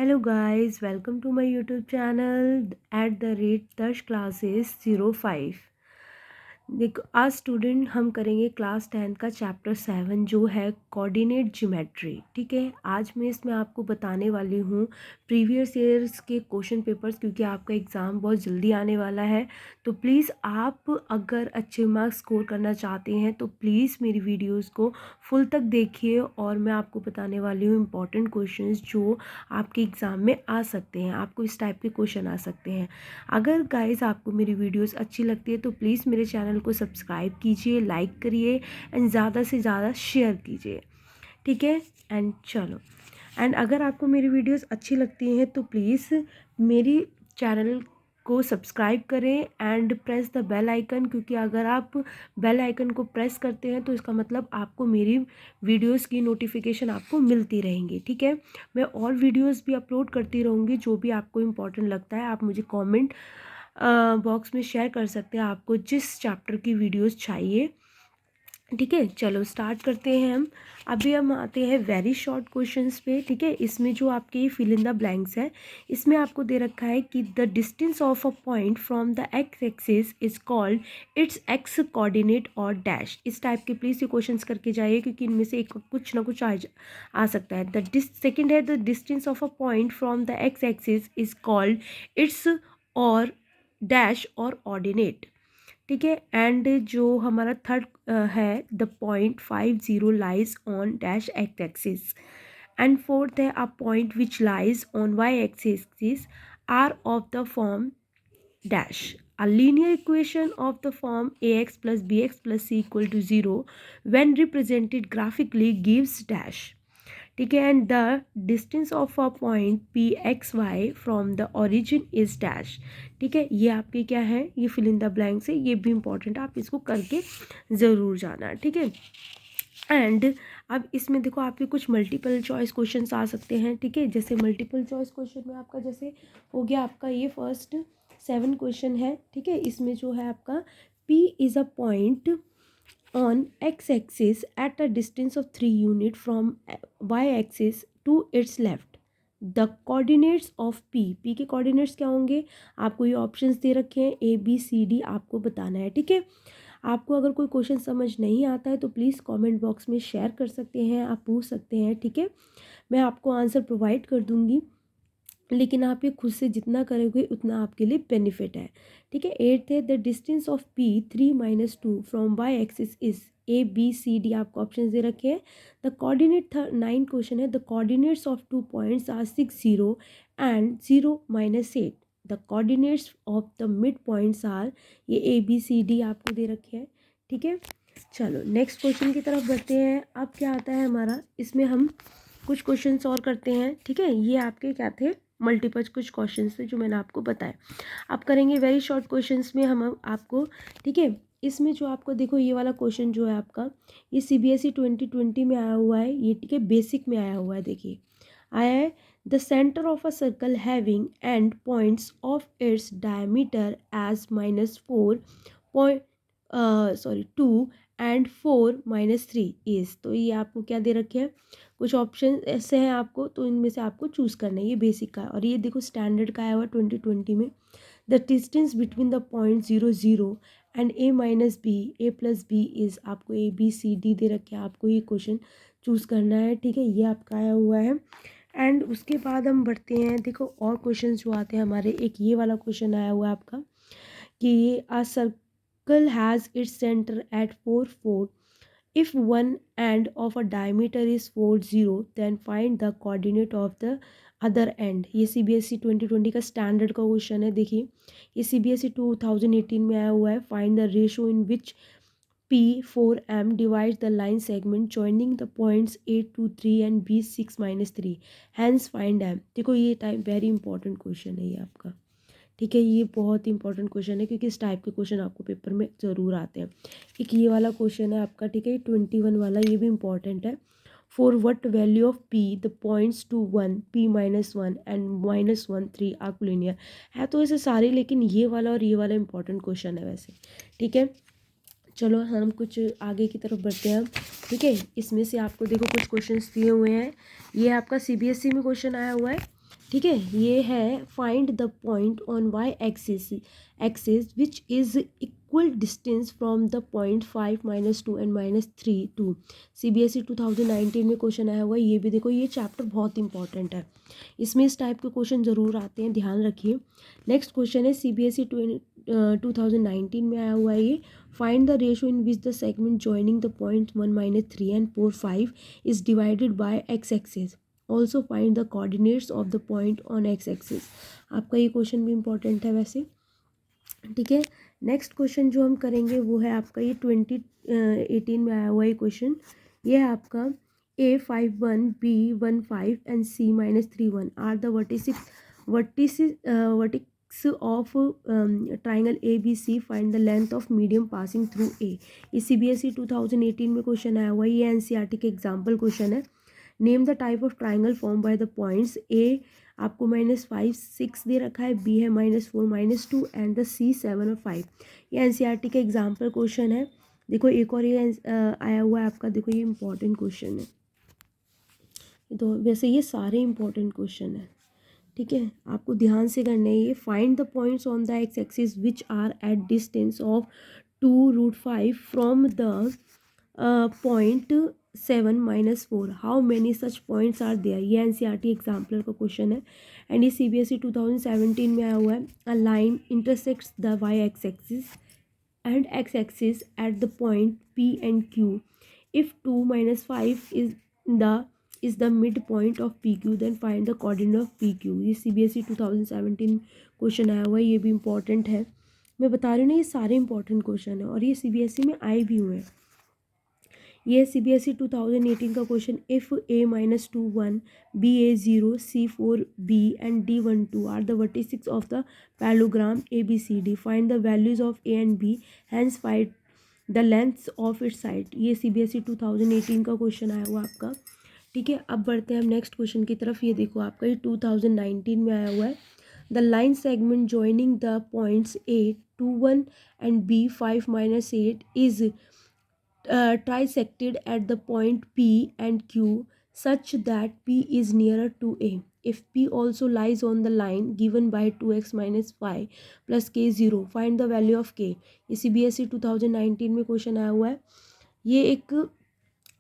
Hello guys, welcome to my YouTube channel at the rate Dash Classes 05। देखो आज student हम करेंगे class 10 का चैप्टर 7 जो है कोऑर्डिनेट ज्योमेट्री। ठीक है, आज मैं इसमें आपको बताने वाली हूँ प्रीवियस ईयर्स के क्वेश्चन पेपर्स, क्योंकि आपका एग्ज़ाम बहुत जल्दी आने वाला है। तो प्लीज़ आप अगर अच्छे मार्क्स स्कोर करना चाहते हैं तो प्लीज़ मेरी वीडियोस को फुल तक देखिए, और मैं आपको बताने वाली हूँ इम्पॉर्टेंट क्वेश्चंस जो आपके एग्ज़ाम में आ सकते हैं। आपको इस टाइप के क्वेश्चन आ सकते हैं। अगर गाइस आपको मेरी वीडियोस अच्छी लगती है तो प्लीज़ मेरे चैनल को सब्सक्राइब कीजिए, लाइक करिए एंड ज़्यादा से ज़्यादा शेयर कीजिए। ठीक है, एंड चलो, एंड अगर आपको मेरी वीडियोस अच्छी लगती हैं तो प्लीज़ मेरी चैनल को सब्सक्राइब करें and press the bell icon, क्योंकि अगर आप बेल आइकन को प्रेस करते हैं तो इसका मतलब आपको मेरी वीडियोस की नोटिफिकेशन आपको मिलती रहेंगी। ठीक है, मैं और वीडियोस भी अपलोड करती रहूँगी। जो भी आपको इम्पोर्टेंट लगता है आप मुझे कमेंट बॉक्स में शेयर कर सकते हैं, आपको जिस चैप्टर की वीडियोस चाहिए। ठीक है, चलो स्टार्ट करते हैं हम। अभी हम आते हैं वेरी शॉर्ट क्वेश्चंस पे। ठीक है, इसमें जो आपके फिल इन द ब्लैंक्स है, इसमें आपको दे रखा है कि the distance of a point from the x axis is called it's x coordinate और डैश। इस टाइप के प्लीज़ ये क्वेश्चंस करके जाइए, क्योंकि इनमें से एक कुछ ना कुछ आ सकता है। सेकेंड है the distance of a point from the x axis is called its और डैश और ऑर्डिनेट। ठीक है, एंड जो हमारा थर्ड है the point 50 lies on dash x axis, and fourth है a point which lies on Y axis are of the form dash. A linear equation of the form ax plus bx plus c equal to 0 when represented graphically gives dash। ठीक है, and the distance of a point P X Y from the origin is dash. ठीक है, ये आपके क्या है, ये fill in the blanks है, ये भी इंपॉर्टेंट, आप इसको करके ज़रूर जाना। ठीक है, एंड अब इसमें देखो आपके कुछ मल्टीपल चॉइस क्वेश्चंस आ सकते हैं। ठीक है, जैसे मल्टीपल चॉइस क्वेश्चन में आपका जैसे हो गया आपका ये फर्स्ट 7 क्वेश्चन है। ठीक है, इसमें जो है आपका P is a point on x-axis at a distance of 3 unit from y-axis to its left। The coordinates of p के coordinates क्या होंगे, आपको ये ऑप्शंस दे रखे हैं A B C D, आपको बताना है। ठीक है, आपको अगर कोई क्वेश्चन समझ नहीं आता है तो प्लीज़ कमेंट बॉक्स में शेयर कर सकते हैं, आप पूछ सकते हैं। ठीक है, मैं आपको आंसर प्रोवाइड कर दूंगी, लेकिन आप ये खुद से जितना करोगे उतना आपके लिए बेनिफिट है। ठीक है, एट्थ है the distance of P 3-2 from Y axis is A B C D, आपको ऑप्शन दे रखे हैं। द कोऑर्डिनेट 9 क्वेश्चन है the coordinates of 2 points are 6-0 and 0-8। The coordinates of the mid points are, ये ए बी सी डी आपको दे रखे हैं। ठीक है, चलो नेक्स्ट क्वेश्चन की तरफ बढ़ते हैं। अब क्या आता है हमारा, इसमें हम कुछ क्वेश्चंस और करते हैं। ठीक है, ये आपके क्या थे, मल्टीपल कुछ क्वेश्चंस थे जो मैंने आपको बताया। अब करेंगे वेरी शॉर्ट क्वेश्चंस में हम आपको। ठीक है, इसमें जो आपको देखो ये वाला क्वेश्चन जो है आपका, ये CBSE 2020 में आया हुआ है ये। ठीक है, बेसिक में आया हुआ है, देखिए आया है the centre of a circle having end points of its diameter as -4 point 2 and 4-3 is. तो ये आपको क्या दे रखे हैं, कुछ ऑप्शन ऐसे हैं आपको, तो इनमें से आपको चूज़ करना है। ये बेसिक का है, और ये देखो स्टैंडर्ड का आया हुआ 2020 में। The distance between the point 0-0 and A-B is, आपको ABCD दे रखे हैं, आपको ये क्वेश्चन चूज़ करना है। ठीक है, ये आपका आया हुआ है। एंड उसके बाद हम बढ़ते हैं, देखो और क्वेश्चन जो आते हैं हमारे, एक ये वाला क्वेश्चन आया हुआ है आपका कि a circle has its center at 4-4। If one end of a diameter is 4-0, then find the coordinate of the other end। ये CBSE 2020 का स्टैंडर्ड का क्वेश्चन है। देखिए ये CBSE 2018 में आया हुआ है। Find the ratio in which P4M divides the line segment joining the points A2-3 and B6-3, hence find M। देखो ये टाइप वेरी इंपॉर्टेंट क्वेश्चन है ये आपका। ठीक है, ये बहुत इंपॉर्टेंट क्वेश्चन है, क्योंकि इस टाइप के क्वेश्चन आपको पेपर में ज़रूर आते हैं। एक ये वाला क्वेश्चन है आपका। ठीक है, 21 वाला, ये भी इंपॉर्टेंट है। For what value of P the points two 1 P-1 and -1-3 are collinear है। तो ऐसे सारे, लेकिन ये वाला और ये वाला इंपॉर्टेंट क्वेश्चन है वैसे। ठीक है, चलो हम कुछ आगे की तरफ बढ़ते हैं। ठीक है, इसमें से आपको देखो कुछ क्वेश्चंस दिए हुए हैं। ये आपका CBSE में क्वेश्चन आया हुआ है। ठीक है, ये है find the point on Y axis which is equal distance from the point 5 -2 and -3 2। CBSE 2019 में क्वेश्चन आया हुआ है। ये भी देखो, ये चैप्टर बहुत इंपॉर्टेंट है, इसमें इस टाइप के क्वेश्चन ज़रूर आते हैं, ध्यान रखिए। नेक्स्ट क्वेश्चन है CBSE 2019 में आया हुआ है ये, find the ratio in which the segment joining the point 1 -3 and 4 5 is divided by x axis. Also find the coordinates of the point on x axis. आपका ये क्वेश्चन भी इंपॉर्टेंट है वैसे, ठीक है। नेक्स्ट क्वेश्चन जो हम करेंगे वो है आपका ये 2018 में आया हुआ ये क्वेश्चन। ये है आपका A51 B15 and C-3 1 are the vertex of triangle ABC। Find the length of medium passing through A। ये CBSE 2018 में क्वेश्चन आया हुआ है, ये NCERT के एग्जाम्पल क्वेश्चन है। Name the type of triangle form by the points. A आपको -5 6 दे रखा है, बी है -4 -2 एंड द C 7 और 5। ये NCERT का एग्जाम्पल क्वेश्चन है। देखो एक और ये आया हुआ है आपका, देखो ये इंपॉर्टेंट क्वेश्चन है। तो वैसे ये सारे इंपॉर्टेंट क्वेश्चन है, ठीक है, आपको ध्यान से करना है ये। Find the points on the x axis which are at distance of 2√5 from the point 7 -4। How many such points are there. ये NCERT एग्जाम्पल का क्वेश्चन है एंड ये CBSE 2017 में आया हुआ है। A line intersects the Y X axis and X axis at the point P and Q। If 2 -5 is the midpoint of PQ, then find the coordinate of PQ। ये CBSE 2017 question आया हुआ है, ये भी इंपॉर्टेंट है। मैं बता रही हूँ ना, ये सारे इंपॉर्टेंट क्वेश्चन है और ये CBSE में आए भी हुए हैं। ये CBSE 2018 का question. If A-2 1 B-A 0 C 4 B and D 1 2 are the vertices of the parallelogram ABCD। Find the values of A and B, hence find the lengths of its side. ये CBSE 2018 का question आया हुआ आपका, ठीक है। अब बढ़ते हैं हम नेक्स्ट क्वेश्चन की तरफ। ये देखो आपका ये 2019 में आया हुआ है। The line segment joining the points A 2 1 and B 5 -8 is trisected at the point P and Q such that P is nearer to A. If P also lies on the line given by 2x - 5 plus k 0, find the value of k। ये CBSE 2019 में question आया हुआ है। ये एक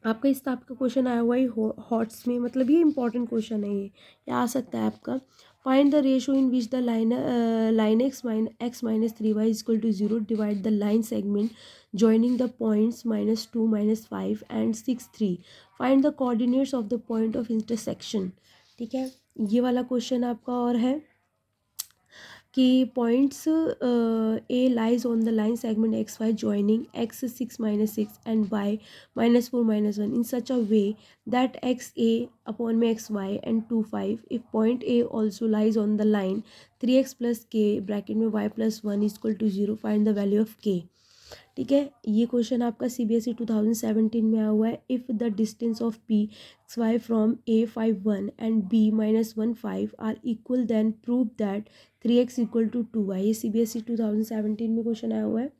आपका इस type का क्वेश्चन आया हुआ है हॉट्स में, मतलब ये इंपॉर्टेंट क्वेश्चन है, ये आ सकता है आपका। Find the ratio in which the line x -3y is equal to 0 divide the line segment joining the points -2 -5 and 6 3। Find the coordinates of the point of intersection, ठीक है। ये वाला क्वेश्चन आपका और है कि पॉइंट्स A lies on the line segment XY joining x 6 -6 and y -4 -1 in such a way that x A upon में xy and 2 5। if point A also lies on the line 3x plus k bracket में y plus 1 is equal to 0, find the value of k। ठीक है, ये question आपका CBSE 2017 में आया हुआ है। If the distance of P XY from A51 and B -15 are equal then prove that 3x equal to 2y। ये CBSE 2017 में क्वेश्चन आया हुआ है।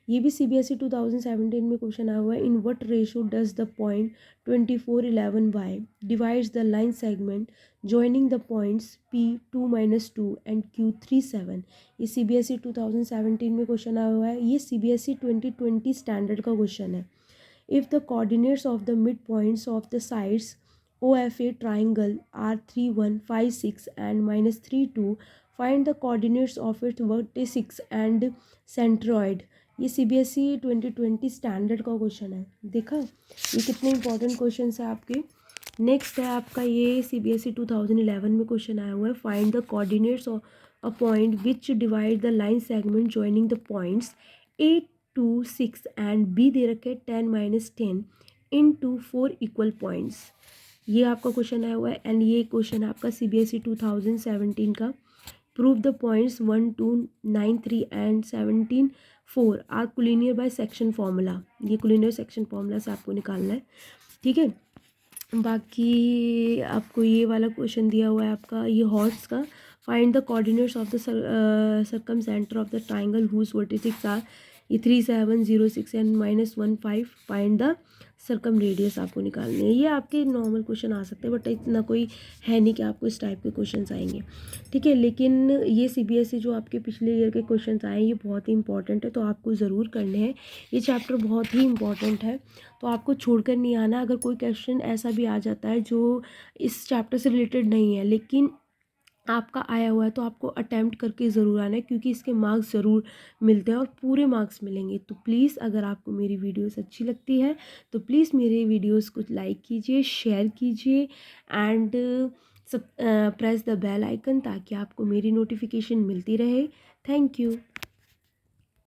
ये भी CBSE 2017 में क्वेश्चन आया हुआ है। In what ratio does the point 24 11 y divides the line segment joining the points P 2 -2 and Q 3 7। ये CBSE 2017 में क्वेश्चन आया हुआ है। ये CBSE 2020 स्टैंडर्ड का क्वेश्चन है। If the coordinates of the mid points of the sides OFA triangle are 3 1 5 6 and -3 2, find the coordinates of its vertices and centroid। ये CBSE 2020 standard का क्वेश्चन है। देखा ये कितने इंपॉर्टेंट क्वेश्चन है आपके। नेक्स्ट है आपका ये CBSE 2011 में क्वेश्चन आया हुआ है। Find the coordinates of a point which divide the line segment joining the points A 2 6 and B दे रखे 10 -10 into 4 इक्वल पॉइंट्स। ये आपका क्वेश्चन आया हुआ है एंड ये क्वेश्चन आपका CBSE 2017 का। Prove the points 1 2 9 3 and 17 4 are collinear by section formula. ये कोलिनियर सेक्शन फार्मूला से आपको निकालना है, ठीक है। बाकी आपको ये वाला क्वेश्चन दिया हुआ है आपका ये हॉर्स का। Find the coordinates of the circumcentre of the triangle whose vertices are ये 3706 and -15 find the circumradius आपको निकालने हैं। ये आपके नॉर्मल क्वेश्चन आ सकते हैं, बट इतना कोई है नहीं कि आपको इस टाइप के क्वेश्चन आएंगे, ठीक है। लेकिन ये CBSE जो आपके पिछले ईयर के क्वेश्चन आए हैं ये बहुत ही इंपॉर्टेंट है, तो आपको ज़रूर करने हैं। ये चैप्टर बहुत ही इंपॉर्टेंट है, तो आपको छोड़कर नहीं आना। अगर कोई क्वेश्चन ऐसा भी आ जाता है जो इस चैप्टर से रिलेटेड नहीं है लेकिन आपका आया हुआ है, तो आपको अटेम्प्ट करके ज़रूर आना है, क्योंकि इसके मार्क्स ज़रूर मिलते हैं और पूरे मार्क्स मिलेंगे। तो प्लीज़ अगर आपको मेरी वीडियोस अच्छी लगती है तो प्लीज़ मेरे वीडियोस को लाइक कीजिए, शेयर कीजिए एंड सब प्रेस द बेल आइकन, ताकि आपको मेरी नोटिफिकेशन मिलती रहे। Thank you.